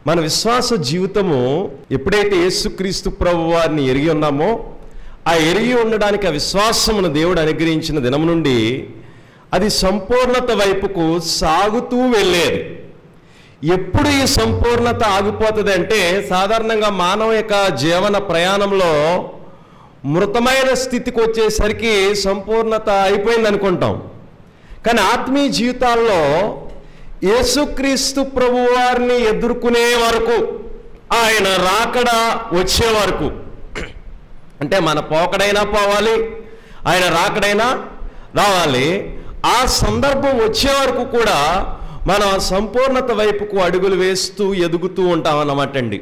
మన విశ్వాస జీవితము ఎప్పుడైతే యేసుక్రీస్తు ప్రభువారిని ఎరిగి ఉన్నామో, ఆ ఎరిగి ఉండడానికి ఆ విశ్వాసమును దేవుడు అనుగ్రహించిన దినం నుండి అది సంపూర్ణత వైపుకు సాగుతూ వెళ్ళేది. ఎప్పుడు ఈ సంపూర్ణత ఆగిపోతుంది అంటే, సాధారణంగా మానవ యొక్క జీవన ప్రయాణంలో మృతమైన స్థితికి వచ్చేసరికి సంపూర్ణత అయిపోయింది అనుకుంటాం. కానీ ఆత్మీయ జీవితాల్లో యేసుక్రీస్తు ప్రభువారిని ఎదుర్కొనే వరకు, ఆయన రాకడ వచ్చే వరకు, అంటే మన పోకడైనా పోవాలి, ఆయన రాకడైనా రావాలి, ఆ సందర్భం వచ్చే వరకు కూడా మనం సంపూర్ణత వైపుకు అడుగులు వేస్తూ ఎదుగుతూ ఉంటాం అన్నమాట అండి.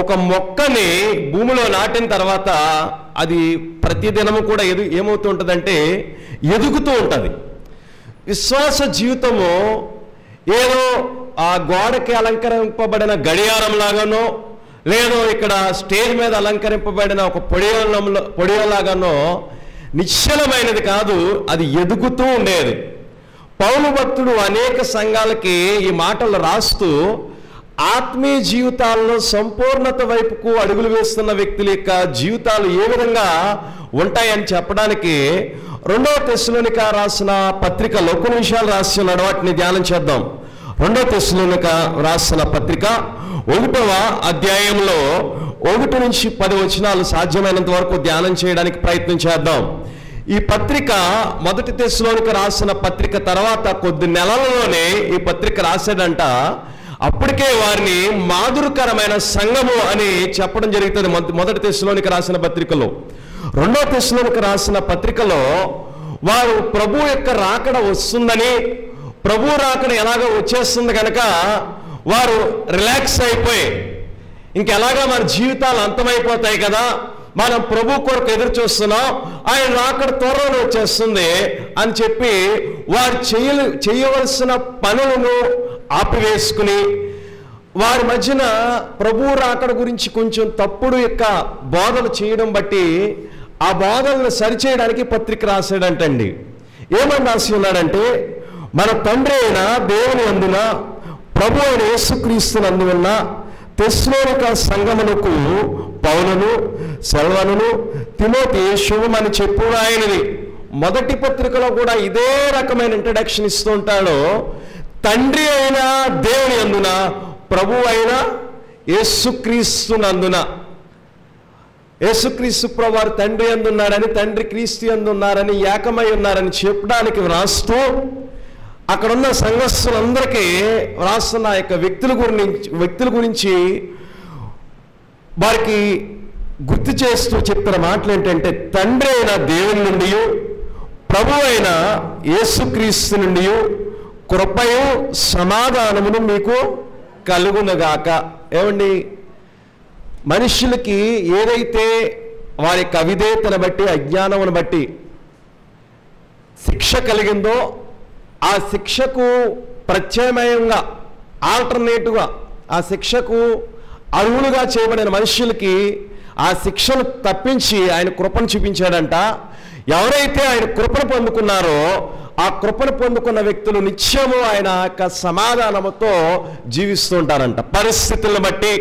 ఒక మొక్కని భూమిలో నాటిన తర్వాత అది ప్రతిదినము కూడా ఏమవుతూ ఉంటుందంటే ఎదుగుతూ ఉంటుంది. విశ్వాస జీవితము ఏదో ఆ గోడకి అలంకరింపబడిన గడియారం లాగానో, లేదో ఇక్కడ స్టేజ్ మీద అలంకరింపబడిన ఒక పొడియలాగానో నిశ్చలమైనది కాదు, అది ఎదుగుతూ ఉండేది. పౌలు భక్తుడు అనేక సంఘాలకి ఈ మాటలు రాస్తూ ఆత్మీయ జీవితాల్లో సంపూర్ణత వైపుకు అడుగులు వేస్తున్న వ్యక్తుల యొక్క జీవితాలు ఏ విధంగా ఉంటాయని చెప్పడానికి 2వ తెస్సలోనిక రాసిన పత్రికలో కొన్ని విషయాలు రాసి ఉన్నాడు. వాటిని ధ్యానం చేద్దాం. 2వ తెస్సలోనిక రాసిన పత్రిక 1వ అధ్యాయంలో 1 నుంచి 10 వచనాలు సాధ్యమైనంత వరకు ధ్యానం చేయడానికి ప్రయత్నం చేద్దాం. ఈ పత్రిక 1 తెస్సలోనిక రాసిన పత్రిక తర్వాత కొద్ది నెలలలోనే ఈ పత్రిక రాశాడంట. అప్పటికే వారిని మాధురకరమైన సంఘము అని చెప్పడం జరుగుతుంది 1 తెస్సలోనిక రాసిన పత్రికలో. 2వ తెస్సలోనిక రాసిన పత్రికలో వారు ప్రభు యొక్క రాకడ వస్తుందని, ప్రభు రాకడ ఎలాగో వచ్చేస్తుంది కనుక వారు రిలాక్స్ అయిపోయి, ఇంకెలాగా మన జీవితాలు అంతమైపోతాయి కదా, మనం ప్రభు కొరకు ఎదురు చూస్తున్నాం, ఆయన రాకడ త్వరలో వచ్చేస్తుంది అని చెప్పి వారు చేయవలసిన పనులను ఆపివేసుకుని, వారి మధ్యన ప్రభు రాకడ గురించి కొంచెం తప్పుడు యొక్క బోధలు చేయడం బట్టి ఆ బోధలను సరిచేయడానికి పత్రిక రాశాడంటండి. ఏమని రాసి ఉన్నాడంటే, మన తండ్రి అయిన దేవుని అందున ప్రభు అయిన యేసుక్రీస్తునందువల్ల తెస్సలోనిక సంఘమునకు పౌలును సెల్వనును తిమోతి శుభమని చెప్పు ఆయనది. మొదటి పత్రికలో కూడా ఇదే రకమైన ఇంట్రడక్షన్ ఇస్తూ ఉంటాడు. తండ్రి అయిన దేవుని అందున ప్రభు అయిన యేసుక్రీస్తునందున, యేసుక్రీస్తు ప్రభు వారు తండ్రి అందున్నారని, తండ్రి క్రీస్తు అందున్నారని, ఏకమై ఉన్నారని చెప్పడానికి వ్రాస్తూ అక్కడున్న సంఘస్థులందరికీ వ్రాస్తున్న యొక్క వ్యక్తుల గురించి వారికి గుర్తు చేస్తూ చెప్తున్న మాటలు ఏంటంటే, తండ్రి అయిన దేవుని నుండి ప్రభు అయిన యేసుక్రీస్తు నుండి కృపయు సమాధానమును మీకు కలుగునగాక. ఏమండి, మనుషులకి ఏదైతే వారి యొక్క అవిధేయతను బట్టి, అజ్ఞానమును బట్టి శిక్ష కలిగిందో, ఆ శిక్షకు ప్రత్యామ్నాయంగా ఆల్టర్నేటివ్గా ఆ శిక్షకు అర్హులుగా చేయబడిన మనుషులకి ఆ శిక్షను తప్పించి ఆయన కృపను చూపించాడంట. ఎవరైతే ఆయన కృపను పొందుకున్నారో ఆ కృపను పొందుకున్న వ్యక్తులు నిత్యము ఆయన యొక్క సమాధానముతో జీవిస్తూ ఉంటారంట. పరిస్థితులను బట్టి,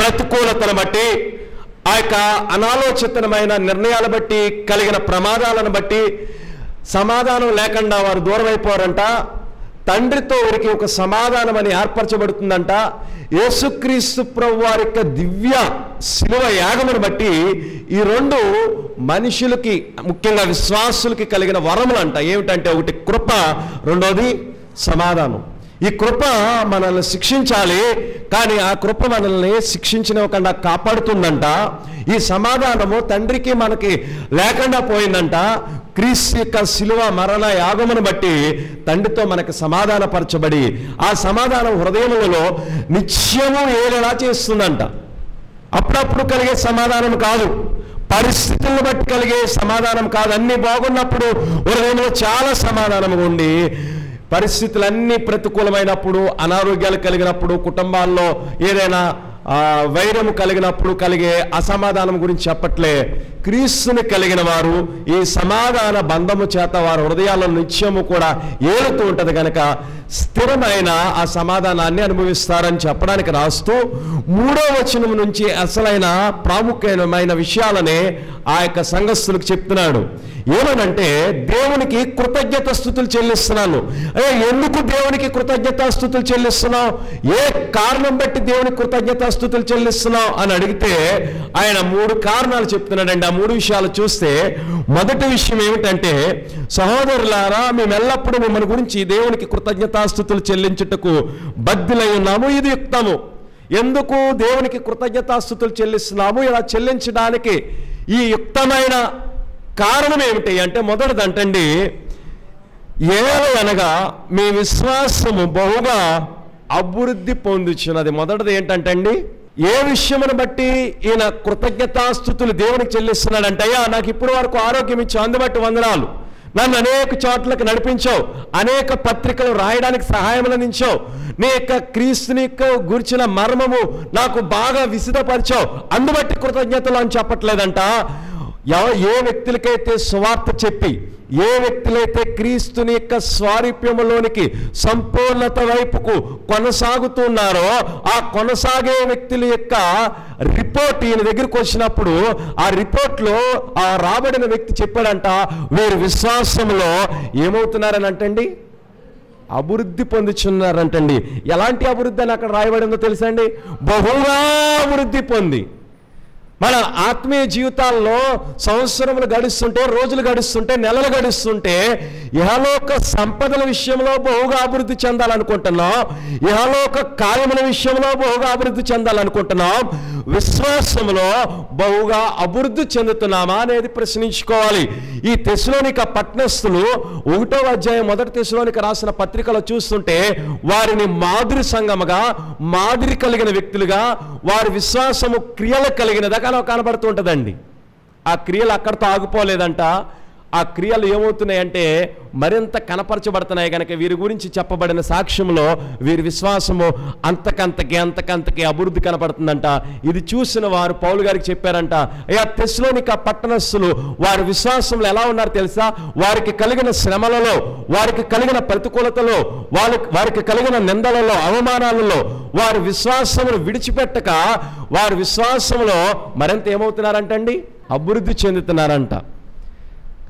ప్రతికూలతను బట్టి, ఆ యొక్క అనాలోచితమైన నిర్ణయాల బట్టి, కలిగిన ప్రమాదాలను బట్టి సమాధానం లేకుండా వారు దూరం అయిపోవారంట. తండ్రితో వారికి ఒక సమాధానం అని ఏర్పరచబడుతుందంట. యేసుక్రీస్తు ప్రభు వారి యొక్క దివ్య శిలువ యాగమును బట్టి ఈ 2 మనుషులకి, ముఖ్యంగా విశ్వాసులకి కలిగిన వరములు అంట. ఏమిటంటే, ఒకటి కృప, రెండోది సమాధానం. ఈ కృప మనల్ని శిక్షించాలి, కానీ ఆ కృప మనల్ని శిక్షించనివ్వకుండా కాపాడుతుందంట. ఈ సమాధానము తండ్రికి మనకి లేకుండా పోయిందంట. క్రీస్తు యొక్క శిలువ మరణ యాగమును బట్టి తండ్రితో మనకు సమాధానపరచబడి ఆ సమాధానం హృదయములలో నిత్యము ఏలేలా చేస్తుందంట. అప్పుడప్పుడు కలిగే సమాధానం కాదు, పరిస్థితులను బట్టి కలిగే సమాధానం కాదు. అన్నీ బాగున్నప్పుడు హృదయంలో చాలా సమాధానం ఉండి, పరిస్థితులన్నీ ప్రతికూలమైనప్పుడు, అనారోగ్యాలు కలిగినప్పుడు, కుటుంబాల్లో ఏదైనా వైరము కలిగినప్పుడు కలిగే అసమాధానం గురించి చెప్పట్లే. క్రీస్తుని కలిగిన వారు ఈ సమాధాన బంధము చేత వారి హృదయాలను నిత్యము కూడా ఏలుతూ ఉంటుంది కనుక స్థిరమైన ఆ సమాధానాన్ని అనుభవిస్తారని చెప్పడానికి రాస్తూ 3వ వచనం నుంచి అసలైన ప్రాముఖ్యమైన విషయాలనే ఆ యొక్క సంఘస్థులకు చెప్తున్నాడు. ఏమనంటే, దేవునికి కృతజ్ఞతాస్తుతులు చెల్లిస్తున్నాను. ఎందుకు దేవునికి కృతజ్ఞతాస్తుతులు చెల్లిస్తున్నావు, ఏ కారణం బట్టి దేవునికి కృతజ్ఞతాస్తుతులు చెల్లిస్తున్నావు అని అడిగితే ఆయన 3 కారణాలు చెప్తున్నాడండి. ఆ 3 విషయాలు చూస్తే, మొదటి విషయం ఏమిటంటే, సహోదరులారా, మేము ఎల్లప్పుడూ మిమ్మల్ని గురించి దేవునికి కృతజ్ఞతాస్తుతులు చెల్లించుటకు బద్దులై ఉన్నాము, ఇది యుక్తము. ఎందుకు దేవునికి కృతజ్ఞతాస్తుతులు చెల్లిస్తున్నాము, ఇలా చెల్లించడానికి ఈ యుక్తమైన కారణం ఏమిటి అంటే, మొదటిదంటండి, ఏలయనగా మీ విశ్వాసము బహుగా అభివృద్ధి పొందుచున్నది. మొదటిది ఏంటంటే అండి, ఏ విషయమును బట్టి ఈయన కృతజ్ఞతాస్తుతులు దేవునికి చెల్లిస్తున్నాడంటే, అయ్యా నాకు ఇప్పుడు వరకు ఆరోగ్యం ఇచ్చావు, అందుబట్టి వందనాలు. నన్ను అనేక చోట్లకు నడిపించావు, అనేక పత్రికలు రాయడానికి సహాయం అందించావు, నీ యొక్క క్రీస్తుని గురించిన మర్మము నాకు బాగా విసిదపరిచావు, అందుబట్టి కృతజ్ఞతలు అని చెప్పట్లేదంట. ఏ వ్యక్తులకైతే సువార్త చెప్పి, ఏ వ్యక్తులైతే క్రీస్తుని యొక్క స్వారూప్యములోనికి సంపూర్ణత వైపుకు కొనసాగుతున్నారో, ఆ కొనసాగే వ్యక్తుల యొక్క రిపోర్ట్ ఈయన దగ్గరికి వచ్చినప్పుడు, ఆ రిపోర్ట్లో ఆ రాబడిన వ్యక్తి చెప్పాడంట, వీరు విశ్వాసంలో ఏమవుతున్నారని అంటండి, అభివృద్ధి పొందుచున్నారంటండి. ఎలాంటి అభివృద్ధి అని అక్కడ రాయబడిందో తెలుసా అండి, బహుగా అభివృద్ధి పొంది. మన ఆత్మీయ జీవితాల్లో సంవత్సరములు గడుస్తుంటే, రోజులు గడుస్తుంటే, నెలలు గడుస్తుంటే, ఇహలోక సంపదల విషయంలో బహుగా అభివృద్ధి చెందాలనుకుంటున్నాం, ఇహలోక కార్యముల విషయంలో బహుగా అభివృద్ధి చెందాలనుకుంటున్నాం, విశ్వాసంలో బహుగా అభివృద్ధి చెందుతున్నామా అనేది ప్రశ్నించుకోవాలి. ఈ తెస్సలోనిక పట్టణస్థులు 1వ అధ్యాయం 1 తెస్సలోనిక రాసిన పత్రికలో చూస్తుంటే, వారిని మాదిరి సంఘముగా, మాదిరి కలిగిన వ్యక్తులుగా, వారి విశ్వాసము క్రియలు కలిగినదా కనబడుతూ ఉంటుందండి. ఆ క్రియలు అక్కడితో ఆగిపోలేదంట. ఆ క్రియలు ఏమవుతున్నాయంటే మరింత కనపరచబడుతున్నాయి. కనుక వీరి గురించి చెప్పబడిన సాక్ష్యంలో వీరి విశ్వాసము అంతకంతకి అభివృద్ధి కనపడుతుందంట. ఇది చూసిన వారు పౌలు గారికి చెప్పారంట, అయ్యా తెస్సలోనిక పట్టణస్థులు వారి విశ్వాసంలో ఎలా ఉన్నారు తెలుసా, వారికి కలిగిన శ్రమలలో, వారికి కలిగిన ప్రతికూలతలో, వారికి కలిగిన నిందలలో, అవమానాలలో వారి విశ్వాసమును విడిచిపెట్టక వారి విశ్వాసంలో మరింత ఏమవుతున్నారంటండి, అభివృద్ధి చెందుతున్నారంట.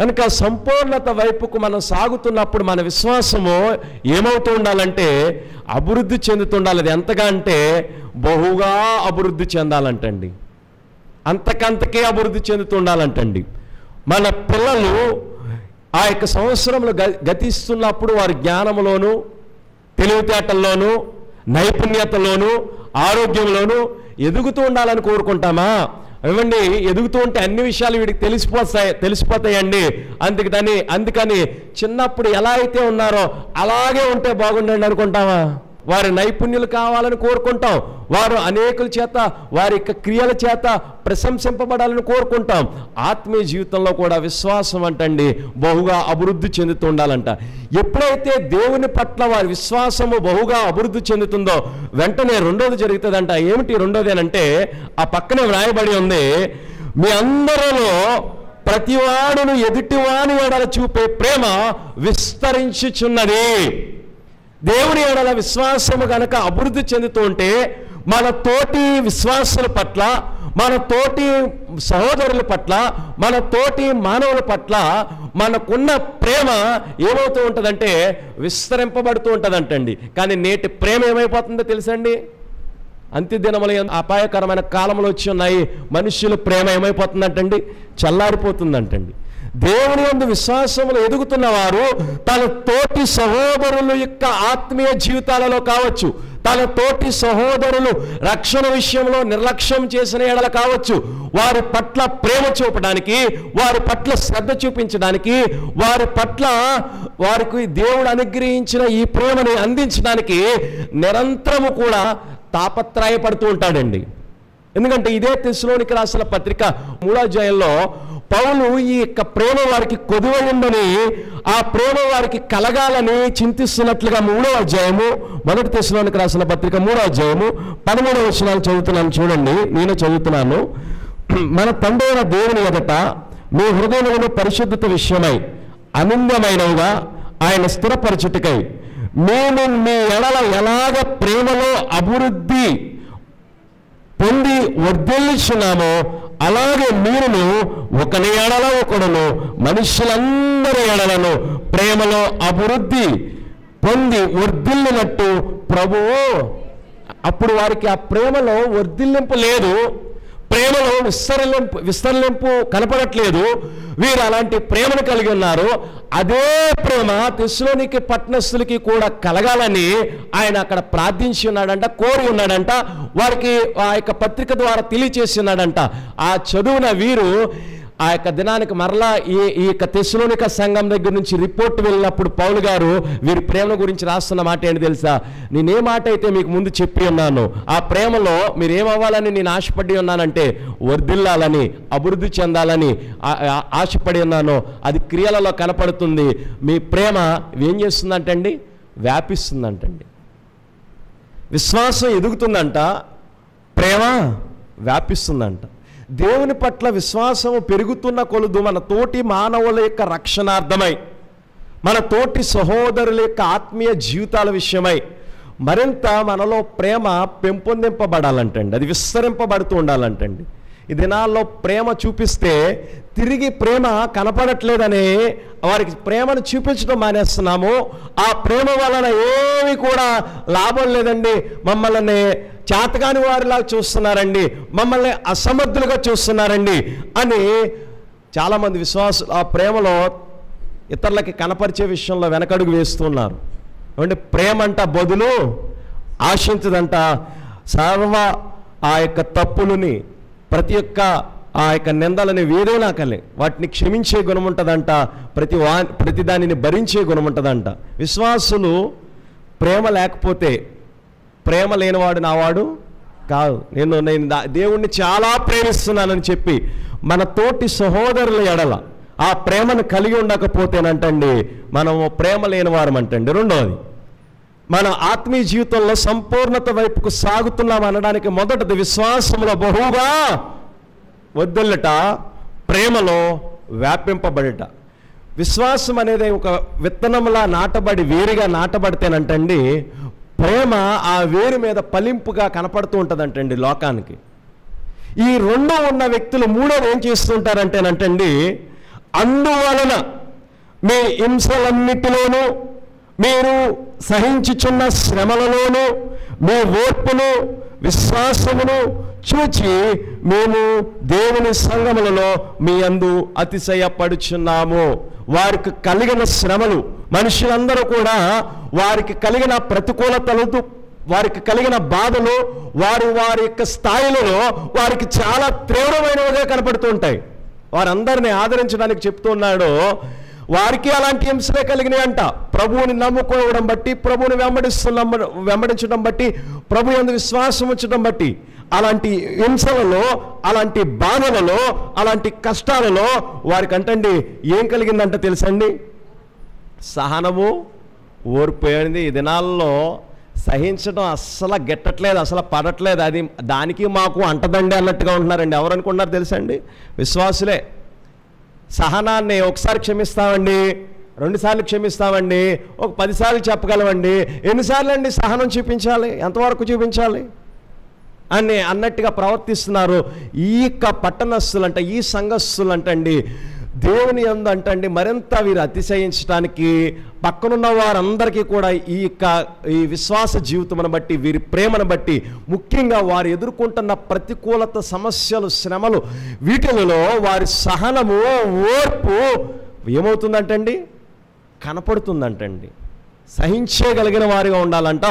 కనుక సంపూర్ణత వైపుకు మనం సాగుతున్నప్పుడు మన విశ్వాసము ఏమవుతూ ఉండాలంటే అభివృద్ధి చెందుతుండాలి. అది ఎంతగా అంటే బహుగా అభివృద్ధి చెందాలంటండి, అంతకంతకే అభివృద్ధి చెందుతుండాలంటండి. మన పిల్లలు ఆ యొక్క సంవత్సరంలో గతిస్తున్నప్పుడు వారి జ్ఞానంలోను, తెలివితేటల్లోనూ, నైపుణ్యతలోను, ఆరోగ్యంలోనూ ఎదుగుతూ ఉండాలని కోరుకుంటామా? ఏమండి, ఎదుగుతూ ఉంటే అన్ని విషయాలు వీడికి తెలిసిపోతాయండి. అందుకని చిన్నప్పుడు ఎలా అయితే ఉన్నారో అలాగే ఉంటే బాగుండండి అనుకుంటామా? వారి నైపుణ్యులు కావాలని కోరుకుంటాం, వారు అనేకుల చేత, వారి యొక్క క్రియల చేత ప్రశంసింపబడాలని కోరుకుంటాం. ఆత్మీయ జీవితంలో కూడా విశ్వాసం అంటండి బహుగా అభివృద్ధి చెందుతూ ఉండాలంట. ఎప్పుడైతే దేవుని పట్ల వారి విశ్వాసము బహుగా అభివృద్ధి చెందుతుందో వెంటనే రెండోది జరుగుతుందంట. ఏమిటి రెండోది అంటే, ఆ పక్కనే వ్రాయబడి ఉంది, మీ అందరిలో ప్రతివాడును ఎదుటివాని ఎడల చూపే ప్రేమ విస్తరించుచున్నది. దేవుని ఎడల విశ్వాసము గనక అభివృద్ధి చెందుతూ ఉంటే మన తోటి విశ్వాసుల పట్ల, మన తోటి సహోదరుల పట్ల, మన తోటి మానవుల పట్ల మనకున్న ప్రేమ ఏమవుతూ ఉంటుందంటే విస్తరింపబడుతూ ఉంటుందంటండి. కానీ నేటి ప్రేమ ఏమైపోతుందో తెలుసండి, అంత్యదినముల అపాయకరమైన కాలంలో వచ్చి ఉన్నాయి. మనుష్యుల ప్రేమ ఏమైపోతుందంటండి, చల్లారిపోతుందంటండి. దేవుని యందు విశ్వాసములు ఎదుగుతున్న వారు తన తోటి సహోదరుల యొక్క ఆత్మీయ జీవితాలలో కావచ్చు, తన తోటి సహోదరులు రక్షణ విషయంలో నిర్లక్ష్యం చేసిన ఎడల కావచ్చు, వారి పట్ల ప్రేమ చూపడానికి, వారి పట్ల శ్రద్ధ చూపించడానికి, వారి పట్ల వారికి దేవుడు అనుగ్రహించిన ఈ ప్రేమని అందించడానికి నిరంతరము కూడా తాపత్రయపడుతూ ఉంటాడండి. ఎందుకంటే ఇదే తెస్సలోనిక రాసిన పత్రిక 3వ అధ్యాయంలో పౌలు ఈ యొక్క ప్రేమ వారికి కొదువై ఉందని, ఆ ప్రేమ వారికి కలగాలని చింతిస్తున్నట్లుగా 3వ అధ్యాయము 1 తెస్సలోనిక రాసిన పత్రిక 3వ అధ్యాయము 13వ వచనాలు చదువుతున్నాను చూడండి. నేను చదువుతున్నాను. మన తండ్రి అయిన దేవుని ఎదుట మీ హృదయములను పరిశుద్ధత విషయమై అనింద్యమైనవిగా ఆయన స్థిరపరచుటకై మేము మీ ఎడల ఎలాగ ప్రేమలో అభివృద్ధి పొంది వర్ధిల్లుచున్నామో అలాగే మీరును ఒకని ఎడల ఒకడును మనుషులందరి ఎడలను ప్రేమలో అభివృద్ధి పొంది వర్ధిల్లినట్టు ప్రభువు. అప్పుడు వారికి ఆ ప్రేమలో వర్ధిల్లింపు లేదు, ప్రేమలో విస్తరింపు కనపడట్లేదు. వీరు అలాంటి ప్రేమను కలిగి ఉన్నారు. అదే ప్రేమ తెస్సలోనికే పట్టణస్థులకి కూడా కలగాలని ఆయన అక్కడ ప్రార్థించి ఉన్నాడంట, కోరి ఉన్నాడంట, వారికి ఆ యొక్క పత్రిక ద్వారా తెలియచేసి ఉన్నాడంట. ఆ చదువున వీరు ఆ యొక్క దినానికి మరలా ఈ యొక్క తెస్సలోనిక సంఘం దగ్గర నుంచి రిపోర్ట్ వెళ్ళినప్పుడు పౌలు గారు వీరి ప్రేమ గురించి రాస్తున్న మాట ఏంటి తెలుసా? నేనే మాట అయితే మీకు ముందు చెప్పి ఉన్నాను, ఆ ప్రేమలో మీరు ఏమవ్వాలని నేను ఆశపడి ఉన్నానంటే వర్ధిల్లాలని, అభివృద్ధి చెందాలని ఆశపడి ఉన్నాను. అది క్రియలలో కనపడుతుంది. మీ ప్రేమ ఏం చేస్తుందంటండి? వ్యాపిస్తుందంటండి. విశ్వాసం ఎదుగుతుందంట, ప్రేమ వ్యాపిస్తుందంట. దేవుని పట్ల విశ్వాసం పెరుగుతున్న కొలుదు మన తోటి మానవుల యొక్క రక్షణార్థమై, మన తోటి సహోదరుల యొక్క ఆత్మీయ జీవితాల విషయమై మరింత మనలో ప్రేమ పెంపొందింపబడాలంటండి, అది విస్తరింపబడుతూ ఉండాలంటండి. ఈ దినాల్లో ప్రేమ చూపిస్తే తిరిగి ప్రేమ కనపడట్లేదని వారికి ప్రేమను చూపించడం మానేస్తున్నాము. ఆ ప్రేమ వలన ఏమి కూడా లాభం లేదండి, మమ్మల్ని చేతకాని వారిలాగా చూస్తున్నారండి, మమ్మల్ని అసమర్థులుగా చూస్తున్నారండి అని చాలామంది విశ్వాసులు ఆ ప్రేమలో ఇతరులకి కనపరిచే విషయంలో వెనకడుగు వేస్తున్నారు. అంటే ప్రేమ అంట బదులు ఆశించదంట. సర్వ ఆ యొక్క తప్పులని, ప్రతి ఒక్క ఆ యొక్క నిందలని ఏదైనా కలే వాటిని క్షమించే గుణం ఉంటుందంట, ప్రతి దానిని భరించే గుణం ఉంటుందంట. విశ్వాసులు ప్రేమ లేకపోతే ప్రేమ లేనివాడు నావాడు కాదు. నేను దేవుణ్ణి చాలా ప్రేమిస్తున్నానని చెప్పి మన తోటి సహోదరుల ఎడల ఆ ప్రేమను కలిగి ఉండకపోతేనంటండి మనము ప్రేమ లేని వారం అంటండి. రెండవది, మన ఆత్మీయ జీవితంలో సంపూర్ణత వైపుకు సాగుతున్నాం అనడానికి మొదటిది విశ్వాసంలో బహుగా వర్ధిల్లుట, ప్రేమలో వ్యాపింపబడుట. విశ్వాసం అనేది ఒక విత్తనంలా నాటబడి వేరుగా నాటబడితేనంటండి ప్రేమ ఆ వేరు మీద ఫలింపుగా కనపడుతూ ఉంటుందంటండి లోకానికి. ఈ రెండు ఉన్న వ్యక్తులు మూడోది ఏం చేస్తుంటారంటేనంటండి, అందువలన మీ హింసలన్నిటిలోనూ మీరు సహించుచున్న శ్రమలలోనూ మీ ఓర్పును విశ్వాసమును చూచి మేము దేవుని సంఘములలో మీ యందు అతిశయపడుచున్నాము. వారికి కలిగిన శ్రమలు, మనుషులందరూ కూడా వారికి కలిగిన ప్రతికూలతలతో, వారికి కలిగిన బాధలు వారి యొక్క స్థాయిలలో వారికి చాలా తీవ్రమైనవిగా కనపడుతూ ఉంటాయి. వారందరినీ ఆదరించడానికి చెప్తున్నాడు. వారికి అలాంటి హింసలే కలిగినాయి అంట. ప్రభువుని నమ్ముకోవడం బట్టి, ప్రభువుని వెంబడించడం బట్టి, ప్రభు యందు విశ్వాసం ఉంచడం బట్టి అలాంటి హింసలలో, అలాంటి బాధలలో, అలాంటి కష్టాలలో వారికి అంటండి ఏం కలిగిందంట తెలుసండి? సహనము, ఓర్పు. ఏంది ఈ దినాల్లో సహించడం అస్సలు గెట్టట్లేదు, అసలు పడట్లేదు. అది దానికి మాకు అంటదండి అన్నట్టుగా ఉంటున్నారండి. ఎవరు అనుకుంటున్నారు తెలుసండి? విశ్వాసులే. సహనాన్ని ఒకసారి క్షమిస్తామండి, 2 సార్లు క్షమిస్తామండి, ఒక 10 సార్లు చెప్పగలమండి. ఎన్నిసార్లు అండి సహనం చూపించాలి? ఎంతవరకు చూపించాలి అని అన్నట్టుగా ప్రవర్తిస్తున్నారు. ఈ యొక్క పట్టణస్థులంట, ఈ సంఘస్థులంటండి దేవుని యందు అంటండి మరింత వీరు అతిశయించడానికి, పక్కనున్న వారందరికీ కూడా ఈ విశ్వాస జీవితమును బట్టి, వీరి ప్రేమను బట్టి, ముఖ్యంగా వారు ఎదుర్కొంటున్న ప్రతికూలత, సమస్యలు, శ్రమలు, వీటిలలో వారి సహనము, ఓర్పు ఏమవుతుందంటండి? కనపడుతుందంటండి. సహించగలిగిన వారిగా ఉండాలంట,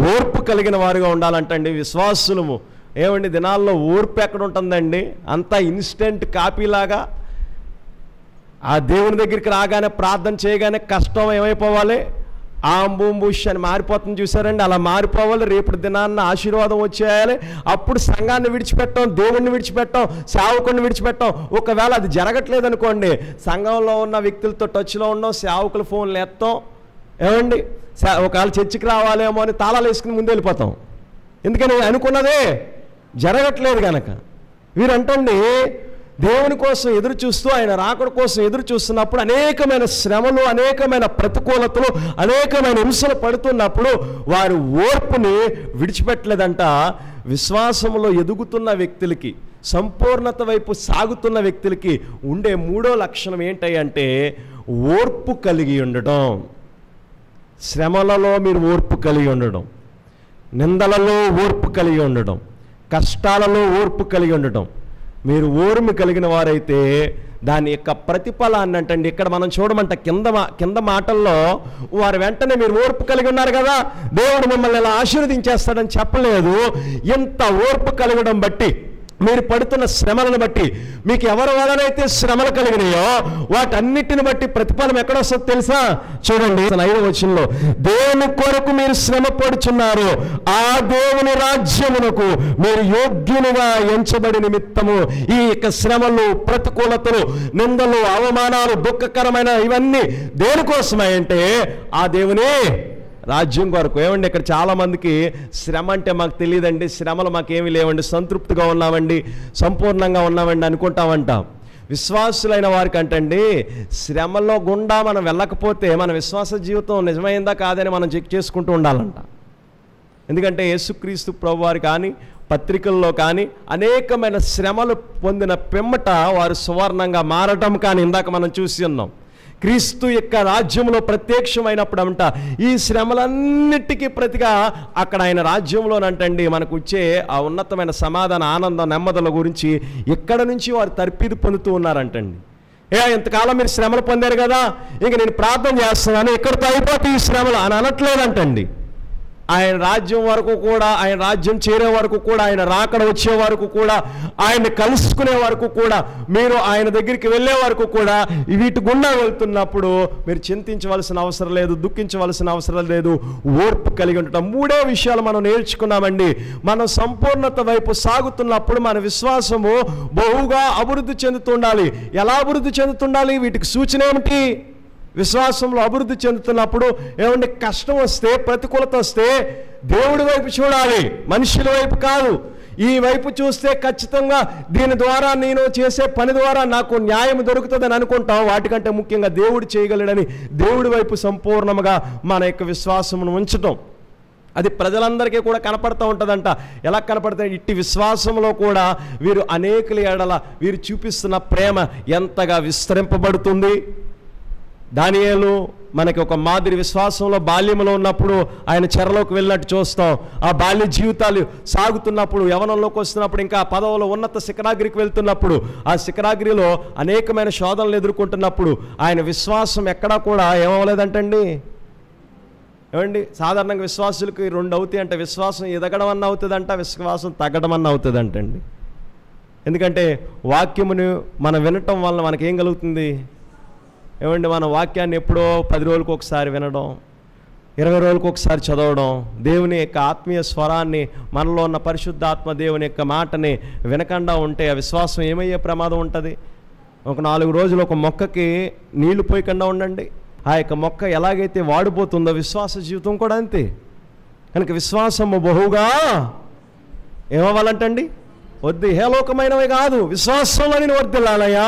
ఓర్పు కలిగిన వారిగా ఉండాలంటండి విశ్వాసులము. ఏమండి దినాల్లో ఓర్పు ఎక్కడ ఉంటుందండి? అంతా ఇన్స్టెంట్ కాపీలాగా ఆ దేవుని దగ్గరికి రాగానే, ప్రార్థన చేయగానే కష్టం ఏమైపోవాలి? ఆంబూంబుష్ అని మారిపోతుంది చూసారండి. అలా మారిపోవాలి. రేపటి దినాన్న ఆశీర్వాదం వచ్చేయాలి. అప్పుడు సంఘాన్ని విడిచిపెట్టాం, దేవుణ్ణి విడిచిపెట్టాం, సేవకుడిని విడిచిపెట్టాం. ఒకవేళ అది జరగట్లేదు అనుకోండి, సంఘంలో ఉన్న వ్యక్తులతో టచ్లో ఉన్నాం, సేవకుల ఫోన్లు ఎత్తాం. ఏమండి ఒకవేళ చర్చికి రావాలేమో అని తాళాలు వేసుకుని ముందు వెళ్ళిపోతాం. ఎందుకని అనుకున్నదే జరగట్లేదు కనుక. వీరంటండి దేవుని కోసం ఎదురు చూస్తూ ఆయన రాకడ కోసం ఎదురు చూస్తున్నప్పుడు అనేకమైన శ్రమలు, అనేకమైన ప్రతికూలతలు, అనేకమైన హింసలు పడుతున్నప్పుడు వారు ఓర్పుని విడిచిపెట్టలేదంట. విశ్వాసంలో ఎదుగుతున్న వ్యక్తులకి, సంపూర్ణత వైపు సాగుతున్న వ్యక్తులకి ఉండే మూడో లక్షణం ఏంటంటే ఓర్పు కలిగి ఉండడం. శ్రమలలో మీరు ఓర్పు కలిగి ఉండడం, నిందలలో ఓర్పు కలిగి ఉండడం, కష్టాలలో ఓర్పు కలిగి ఉండడం. మీరు ఓర్మి కలిగిన వారైతే దాని యొక్క ప్రతిఫలాన్ని అంటండి ఇక్కడ మనం చూడమంట కింద మాటల్లో వారు వెంటనే మీరు ఓర్పు కలిగి ఉన్నారు కదా, దేవుడు మిమ్మల్ని ఇలా ఆశీర్వదించేస్తాడని చెప్పలేదు. ఎంత ఓర్పు కలగడం బట్టి, మీరు పడుతున్న శ్రమలను బట్టి, మీకు ఎవరి వలనైతే శ్రమలు కలిగినాయో వాటన్నిటిని బట్టి ప్రతిఫలం ఎక్కడ వస్తుందో తెలుసా? చూడండి 5వ వచనంలో, దేవుని కొరకు మీరు శ్రమ పడుచున్నారు, ఆ దేవుని రాజ్యమునకు మీరు యోగ్యునిగా ఎంచబడి నిమిత్తము. ఈ యొక్క శ్రమలు, ప్రతికూలతలు, నిందలు, అవమానాలు, దుఃఖకరమైన ఇవన్నీ దేనికోసమై అంటే ఆ దేవుని రాజ్యం కొరకు. ఏమండి ఇక్కడ చాలామందికి శ్రమ అంటే మాకు తెలియదండి, శ్రమలు మాకేమీ లేవండి, సంతృప్తిగా ఉన్నామండి, సంపూర్ణంగా ఉన్నామండి అనుకుంటామంటాం. విశ్వాసులైన వారికి అంటండి శ్రమలో గుండా మనం వెళ్ళకపోతే మన విశ్వాస జీవితం నిజమైందా కాదని మనం చెక్ చేసుకుంటూ ఉండాలంట. ఎందుకంటే యేసుక్రీస్తు ప్రభువారు కానీ పత్రికల్లో కానీ అనేకమైన శ్రమలు పొందిన పిమ్మట వారు సువర్ణంగా మారటం కానీ ఇందాక మనం చూసి ఉన్నాం. క్రీస్తు యొక్క రాజ్యంలో ప్రత్యక్షమైనప్పుడు అంట ఈ శ్రమలన్నిటికీ ప్రతిగా అక్కడ ఆయన రాజ్యంలోనంటండి మనకు వచ్చే ఆ ఉన్నతమైన సమాధాన, ఆనందం, నెమ్మదుల గురించి ఎక్కడ నుంచి వారు తర్పీదు పొందుతూ ఉన్నారంటండి. ఇంతకాలం మీరు శ్రమలు పొందారు కదా, ఇంక నేను ప్రార్థన చేస్తున్నాను ఇక్కడితో అయిపోతే ఈ శ్రమలు అని అనట్లేదంటండి. ఆయన రాజ్యం వరకు కూడా, ఆయన రాజ్యం చేరే వరకు కూడా, ఆయన రాకడ వచ్చే వరకు కూడా, ఆయన్ని కలుసుకునే వరకు కూడా, మీరు ఆయన దగ్గరికి వెళ్ళే వరకు కూడా వీటి గుండా వెళ్తున్నప్పుడు మీరు చింతించవలసిన అవసరం లేదు, దుఃఖించవలసిన అవసరం లేదు, ఓర్పు కలిగి ఉండటం. 3వ విషయాలు మనం నేర్చుకున్నామండి. మనం సంపూర్ణత వైపు సాగుతున్నప్పుడు మన విశ్వాసము బహుగా అభివృద్ధి చెందుతుండాలి. ఎలా అభివృద్ధి చెందుతుండాలి? వీటికి సూచన ఏమిటి? విశ్వాసంలో అభివృద్ధి చెందుతున్నప్పుడు ఏమంటే కష్టం వస్తే, ప్రతికూలత వస్తే దేవుడి వైపు చూడాలి, మనుషుల వైపు కాదు. ఈ వైపు చూస్తే ఖచ్చితంగా దీని ద్వారా నేను చేసే పని ద్వారా నాకు న్యాయం దొరుకుతుందని అనుకుంటాం. వాటికంటే ముఖ్యంగా దేవుడు చేయగలడని దేవుడి వైపు సంపూర్ణంగా మన యొక్క విశ్వాసమును ఉంచటం. అది ప్రజలందరికీ కూడా కనపడుతూ ఉంటుందంట. ఎలా కనపడుతుంది? ఇట్టి విశ్వాసంలో కూడా వీరు అనేకుల ఎడల వీరు చూపిస్తున్న ప్రేమ ఎంతగా విస్తరింపబడుతుంది. దానియేలు మనకి ఒక మాదిరి. విశ్వాసంలో బాల్యంలో ఉన్నప్పుడు ఆయన చెరలోకి వెళ్ళినట్టు చూస్తాం. ఆ బాల్య జీవితాలు సాగుతున్నప్పుడు, యవనంలోకి వస్తున్నప్పుడు, ఇంకా పదవులో ఉన్నత శిఖరాగ్రికి వెళ్తున్నప్పుడు, ఆ శిఖరాగ్రిలో అనేకమైన శోధనలు ఎదుర్కొంటున్నప్పుడు ఆయన విశ్వాసం ఎక్కడా కూడా ఏమవలేదంటండి. ఏమండి సాధారణంగా విశ్వాసులకి 2 అవుతాయి అంటే, విశ్వాసం ఎదగడం అన్న అవుతుందంట, విశ్వాసం తగ్గడం అన్న అవుతుందంటండి. ఎందుకంటే వాక్యమును మనం వినటం వల్ల మనకేం కలుగుతుంది? ఏమండి మన వాక్యాన్ని ఎప్పుడో 10 రోజులకు ఒకసారి వినడం, 20 రోజులకు ఒకసారి చదవడం, దేవుని యొక్క ఆత్మీయ స్వరాన్ని, మనలో ఉన్న పరిశుద్ధాత్మ దేవుని యొక్క మాటని వినకుండా ఉంటే ఆ విశ్వాసం ఏమయ్యే ప్రమాదం ఉంటుంది? ఒక 4 రోజులు ఒక మొక్కకి నీళ్లు పోయకుండా ఉండండి, ఆ యొక్క మొక్క ఎలాగైతే వాడిపోతుందో విశ్వాస జీవితం కూడా అంతే. కనుక విశ్వాసము బహుగా ఏమవ్వాలంటండి? హేలోకమైనవి కాదు, విశ్వాసంలో నేను వర్ధిల్లాలయ్యా.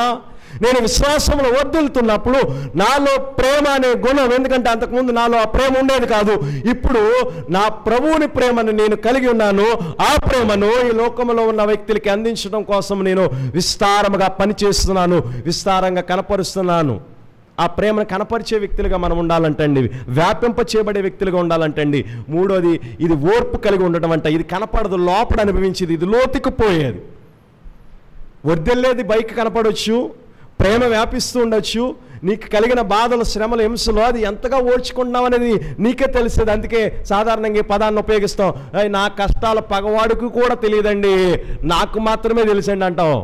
నేను విశ్వాసంలో వర్ధిల్లుతున్నప్పుడు నాలో ప్రేమ అనే గుణం, ఎందుకంటే అంతకుముందు నాలో ఆ ప్రేమ ఉండేది కాదు, ఇప్పుడు నా ప్రభువుని ప్రేమను నేను కలిగి ఉన్నాను. ఆ ప్రేమను ఈ లోకంలో ఉన్న వ్యక్తులకి అందించడం కోసం నేను విస్తారంగా పనిచేస్తున్నాను, విస్తారంగా కనపరుస్తున్నాను. ఆ ప్రేమను కనపరిచే వ్యక్తులుగా మనం ఉండాలంటండి, వ్యాపింప చేయబడే వ్యక్తులుగా ఉండాలంటండి. 3వది ఇది ఓర్పు కలిగి ఉండటం అంట. ఇది కనపడదు, లోపల అనుభవించేది, ఇది లోతుకు పోయేది. వర్ధిల్లేది బయట కనపడవచ్చు, ప్రేమ వ్యాపిస్తూ ఉండొచ్చు, నీకు కలిగిన బాధలు, శ్రమలు, హింసలు అది ఎంతగా ఓర్చుకుంటున్నావు అనేది నీకే తెలిసేది. అందుకే సాధారణంగా ఈ పదాన్ని ఉపయోగిస్తాం, నా కష్టాల పగవాడికి కూడా తెలియదండి, నాకు మాత్రమే తెలుసండి అంటాం.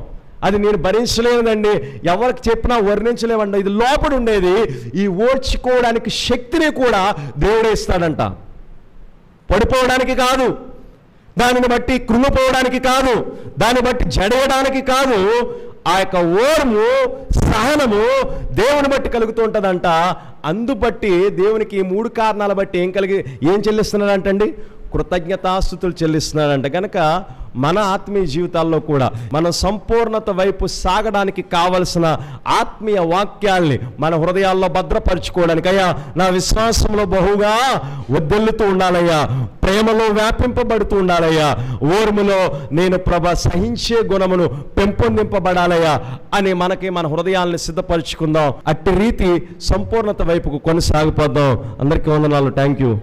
అది నేను భరించలేదండి, ఎవరికి చెప్పినా వర్ణించలేమండి. ఇది లోపల ఉండేది. ఈ ఓర్చుకోవడానికి శక్తిని కూడా దేవుడే ఇస్తాడంట. పడిపోవడానికి కాదు, దానిని బట్టి కృంగిపోవడానికి కాదు, దాన్ని బట్టి జడేయడానికి కాదు. ఆ యొక్క ఓర్ము, సహనము దేవుని బట్టి కలుగుతూ ఉంటుందంట. అందుబట్టి దేవునికి 3 కారణాల బట్టి ఏం చెల్లిస్తున్నాడంటండి? కృతజ్ఞతాస్తుతులు చెల్లిస్తున్నాడంట. కనుక మన ఆత్మీయ జీవితాల్లో కూడా మనం సంపూర్ణత వైపు సాగడానికి కావలసిన ఆత్మీయ వాక్యాల్ని మన హృదయాల్లో భద్రపరచుకోవడానికి, అయ్యా నా విశ్వాసంలో బహుగా వర్ధిల్లుతూ ఉండాలయ్యా, ప్రేమలో వ్యాపింపబడుతూ ఉండాలయ్యా, ఓర్ములో నేను ప్రభ సహించే గుణమును పెంపొందింపబడాలయ్యా అని మనకి మన హృదయాల్ని సిద్ధపరచుకుందాం. అట్టి రీతి సంపూర్ణత వైపుకు కొనసాగిపోదాం. అందరికీ వందనాలు. Thank you.